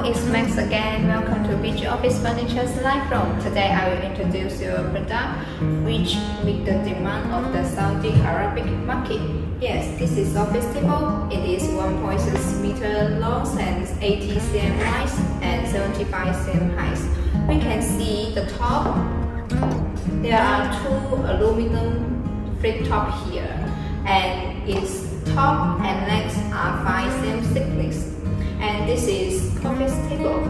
it's Max again. Welcome to BG Office Furniture's live room. Today I will introduce you a product which meet the demand of the Saudi Arabic market. Yes, this is office table. It is 1.6 meter long and 80 cm wide and 75 cm height. We can see the top. There are two aluminum flip top here, and its top and legs are 5 cm thickness. And this is office table.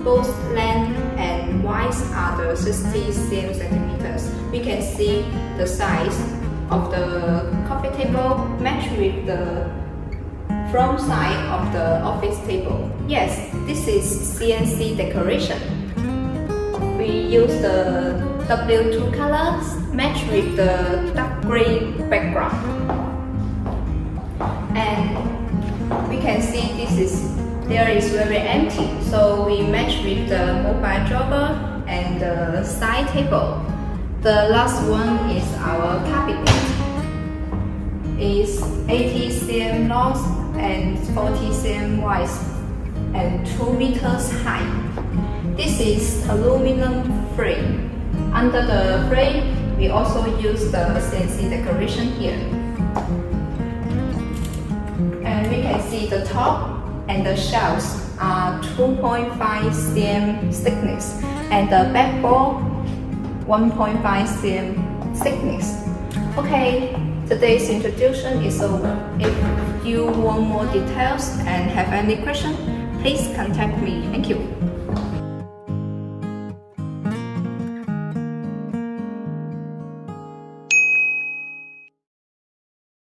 Both length and width are the 60 centimeters. We can see the size of the coffee table match with the front side of the office table. Yes, this is CNC decoration. We use the W2 colors match with the dark gray background. And we can see there is very empty, so we match with the mobile drawer and the side table. The last one is our cabinet. It's 80 cm long and 40 cm wide and 2 meters high. This is aluminum frame. Under the frame, we also use the CNC decoration here. And we can see the top and the shelves are 2.5 cm thickness and the backboard 1.5 cm thickness. Okay, today's introduction is over. If you want more details and have any question, please contact me. Thank you.